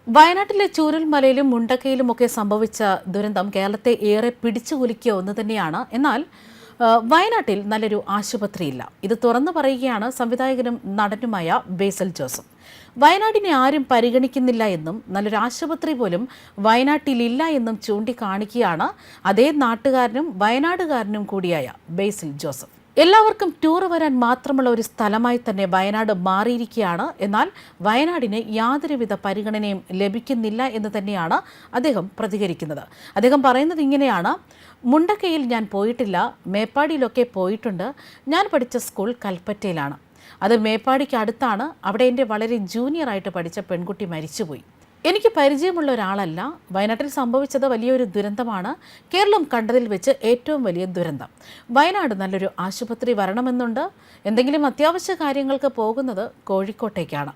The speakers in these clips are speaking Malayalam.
വയനാട്ടിലെ ചൂരൽമലയിലും മുണ്ടക്കയിലുമൊക്കെ സംഭവിച്ച ദുരന്തം കേരളത്തെ ഏറെ പിടിച്ചുകുലുക്കിയ ഒന്ന് തന്നെയാണ്. എന്നാൽ വയനാട്ടിൽ നല്ലൊരു ആശുപത്രിയില്ല. ഇത് തുറന്നു പറയുകയാണ് സംവിധായകനും നടനുമായ ബേസിൽ ജോസഫ്. വയനാടിനെ ആരും പരിഗണിക്കുന്നില്ല എന്നും നല്ലൊരു ആശുപത്രി പോലും വയനാട്ടിലില്ല എന്നും ചൂണ്ടിക്കാണിക്കുകയാണ് അതേ നാട്ടുകാരനും വയനാടുകാരനും കൂടിയായ ബേസിൽ ജോസഫ്. എല്ലാവർക്കും ടൂർ വരാൻ മാത്രമുള്ള ഒരു സ്ഥലമായി തന്നെ വയനാട് മാറിയിരിക്കുകയാണ്. എന്നാൽ വയനാടിന് യാതൊരുവിധ പരിഗണനയും ലഭിക്കുന്നില്ല എന്ന് തന്നെയാണ് അദ്ദേഹം പ്രതികരിക്കുന്നത്. അദ്ദേഹം പറയുന്നത് ഇങ്ങനെയാണ്: മുണ്ടക്കയിൽ ഞാൻ പോയിട്ടില്ല, മേപ്പാടിയിലൊക്കെ പോയിട്ടുണ്ട്. ഞാൻ പഠിച്ച സ്കൂൾ കൽപ്പറ്റയിലാണ്. അത് മേപ്പാടിക്ക് അടുത്താണ്. അവിടെ എൻ്റെ വളരെ ജൂനിയറായിട്ട് പഠിച്ച പെൺകുട്ടി മരിച്ചുപോയി. എനിക്ക് പരിചയമുള്ള ഒരാളല്ല. വയനാട്ടിൽ സംഭവിച്ചത് വലിയൊരു ദുരന്തമാണ്. കേരളം കണ്ടതിൽ വെച്ച് ഏറ്റവും വലിയ ദുരന്തം. വയനാട് നല്ലൊരു ആശുപത്രി വരണമെന്നുണ്ട്. എന്തെങ്കിലും അത്യാവശ്യ കാര്യങ്ങൾക്ക് പോകുന്നത് കോഴിക്കോട്ടേക്കാണ്.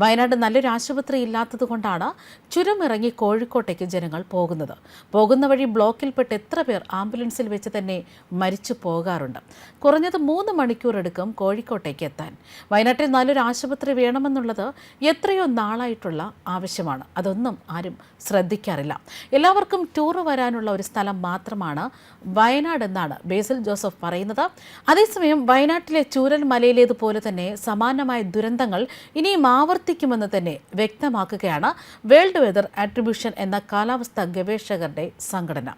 വയനാട് നല്ലൊരു ആശുപത്രി ഇല്ലാത്തത് കൊണ്ടാണ് ചുരമിറങ്ങി കോഴിക്കോട്ടേക്ക് ജനങ്ങൾ പോകുന്ന വഴി ബ്ലോക്കിൽപ്പെട്ട് എത്ര പേർ ആംബുലൻസിൽ വെച്ച് തന്നെ മരിച്ചു പോകാറുണ്ട്. കുറഞ്ഞത് 3 മണിക്കൂർ എടുക്കും കോഴിക്കോട്ടേക്ക് എത്താൻ. വയനാട്ടിൽ നല്ലൊരു ആശുപത്രി വേണമെന്നുള്ളത് എത്രയോ നാളായിട്ടുള്ള ആവശ്യമാണ്. അതൊന്നും ആരും ശ്രദ്ധിക്കാറില്ല. എല്ലാവർക്കും ടൂർ വരാനുള്ള ഒരു സ്ഥലം മാത്രമാണ് വയനാട് എന്നാണ് ബേസിൽ ജോസഫ് പറയുന്നത്. അതേസമയം വയനാട്ടിലെ ചൂരൽമലയിലേതുപോലെ തന്നെ സമാനമായ ദുരന്തങ്ങൾ ഇനിയും ആവർത്തിക്കുമെന്ന് തന്നെ വ്യക്തമാക്കുകയാണ് വേൾഡ് വെതർ അട്രിബ്യൂഷൻ എന്ന കാലാവസ്ഥാ ഗവേഷകരുടെ സംഘടന.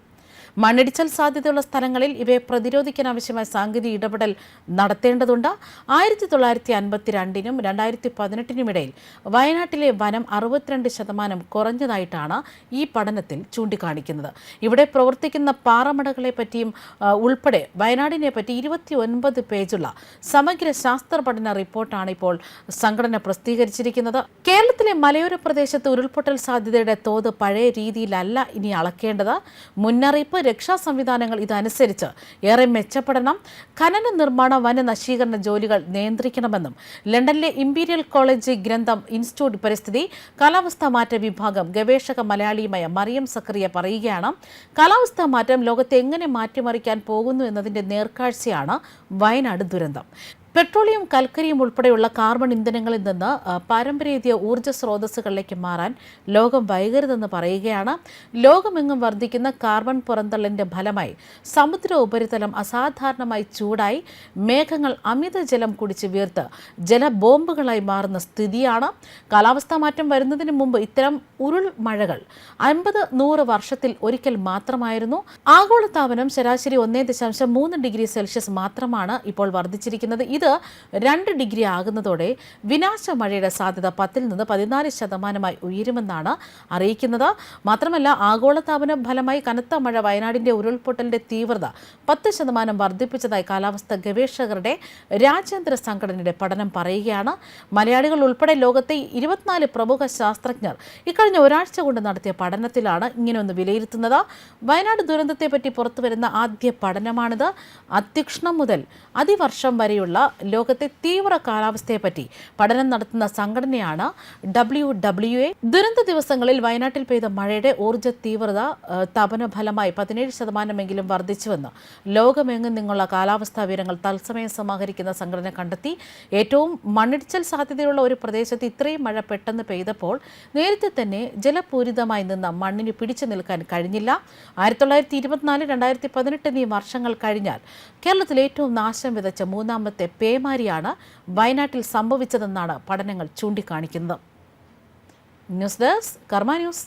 മണ്ണിടിച്ചൽ സാധ്യതയുള്ള സ്ഥലങ്ങളിൽ ഇവയെ പ്രതിരോധിക്കാൻ ആവശ്യമായ സാങ്കേതിക ഇടപെടൽ നടത്തേണ്ടതുണ്ട്. 1952നും 2018നും ഇടയിൽ വയനാട്ടിലെ വനം 62% കുറഞ്ഞതായിട്ടാണ് ഈ പഠനത്തിൽ ചൂണ്ടിക്കാണിക്കുന്നത്. ഇവിടെ പ്രവർത്തിക്കുന്ന പാറമടകളെ പറ്റിയും ഉൾപ്പെടെ വയനാടിനെ പറ്റി 29 പേജുള്ള സമഗ്ര ശാസ്ത്ര പഠന റിപ്പോർട്ടാണ് ഇപ്പോൾ സംഘടന പ്രസിദ്ധീകരിച്ചിരിക്കുന്നത്. കേരളത്തിലെ മലയോര പ്രദേശത്ത് ഉരുൾപൊട്ടൽ സാധ്യതയുടെ തോത് പഴയ രീതിയിലല്ല ഇനി അളക്കേണ്ടത്. മുന്നറിയിപ്പ് രക്ഷാ സംവിധാനങ്ങൾ ഇതനുസരിച്ച് ഏറെ മെച്ചപ്പെടണം. ഖനന നിർമ്മാണ വന നശീകരണ ജോലികൾ നിയന്ത്രിക്കണമെന്നും ലണ്ടനിലെ ഇംപീരിയൽ കോളേജ് ഗ്രന്ഥം ഇൻസ്റ്റിറ്റ്യൂട്ട് പരിസ്ഥിതി കാലാവസ്ഥാ മാറ്റ വിഭാഗം ഗവേഷക മലയാളിയുമായ മറിയം സക്കറിയ പറയുകയാണ്. കാലാവസ്ഥാ മാറ്റം ലോകത്തെ എങ്ങനെ മാറ്റിമറിക്കാൻ പോകുന്നു എന്നതിൻ്റെ നേർക്കാഴ്ചയാണ് വയനാട് ദുരന്തം. പെട്രോളിയം, കൽക്കരിയും ഉൾപ്പെടെയുള്ള കാർബൺ ഇന്ധനങ്ങളിൽ നിന്ന് പാരമ്പര്യേതര ഊർജ്ജ സ്രോതസ്സുകളിലേക്ക് മാറാൻ ലോകം വൈകരുതെന്ന് പറയുകയാണ്. ലോകമെങ്ങും വർദ്ധിക്കുന്ന കാർബൺ പുറന്തള്ളലിന്റെ ഫലമായി സമുദ്ര ഉപരിതലം അസാധാരണമായി ചൂടായി മേഘങ്ങൾ അമിതജലം കുടിച്ച് വീർത്ത് ജലബോംബുകളായി മാറുന്ന സ്ഥിതിയാണ്. കാലാവസ്ഥാ മാറ്റം വരുന്നതിന് മുമ്പ് ഇത്തരം ഉരുൾ മഴകൾ 50-100 വർഷത്തിൽ ഒരിക്കൽ മാത്രമായിരുന്നു. ആഗോളതാപനം ശരാശരി 1.3 ഡിഗ്രി സെൽഷ്യസ് മാത്രമാണ് ഇപ്പോൾ വർദ്ധിച്ചിരിക്കുന്നത്. ഇത് 2 ഡിഗ്രി ആകുന്നതോടെ വിനാശ മഴയുടെ സാധ്യത 10 നിന്ന് 14% ഉയരുമെന്നാണ് അറിയിക്കുന്നത്. മാത്രമല്ല, ആഗോളതാപന ഫലമായി കനത്ത മഴ വയനാടിന്റെ ഉരുൾപൊട്ടലിന്റെ തീവ്രത 10% വർദ്ധിപ്പിച്ചതായി കാലാവസ്ഥാ ഗവേഷകരുടെ രാജ്യാന്തര സംഘടനയുടെ പഠനം പറയുകയാണ്. മലയാളികൾ ഉൾപ്പെടെ ലോകത്തെ 24 പ്രമുഖ ശാസ്ത്രജ്ഞർ ഇക്കഴിഞ്ഞ ഒരാഴ്ച കൊണ്ട് നടത്തിയ പഠനത്തിലാണ് ഇങ്ങനെയൊന്ന് വിലയിരുത്തുന്നത്. വയനാട് ദുരന്തത്തെപ്പറ്റി പുറത്തുവരുന്ന ആദ്യ പഠനമാണിത്. അത്യുഷ്ണം മുതൽ അതിവർഷം വരെയുള്ള ലോകത്തെ തീവ്ര കാലാവസ്ഥയെപ്പറ്റി പഠനം നടത്തുന്ന സംഘടനയാണ് WWA. ദുരന്ത ദിവസങ്ങളിൽ വയനാട്ടിൽ പെയ്ത മഴയുടെ ഊർജ്ജ തീവ്രത താപന ഫലമായി 17% വർദ്ധിച്ചുവെന്ന് ലോകമെങ്ങും നിന്നുള്ള കാലാവസ്ഥാ വിവരങ്ങൾ തത്സമയം സമാഹരിക്കുന്ന സംഘടന കണ്ടെത്തി. ഏറ്റവും മണ്ണിടിച്ചൽ സാധ്യതയുള്ള ഒരു പ്രദേശത്ത് ഇത്രയും മഴ പെട്ടെന്ന് പെയ്തപ്പോൾ നേരത്തെ തന്നെ ജലപൂരിതമായി നിന്ന മണ്ണിന് പിടിച്ചു നിൽക്കാൻ കഴിഞ്ഞില്ല. 1924-2018 എന്നീ വർഷങ്ങൾ കഴിഞ്ഞാൽ കേരളത്തിൽ ഏറ്റവും നാശം വിതച്ച 3ാമത്തെ പേമാരിയാണ് വയനാട്ടിൽ സംഭവിച്ചതെന്നാണ് പഠനങ്ങൾ ചൂണ്ടിക്കാണിക്കുന്നത്. ന്യൂസ് ഡെസ്ക് കർമ്മ ന്യൂസ്.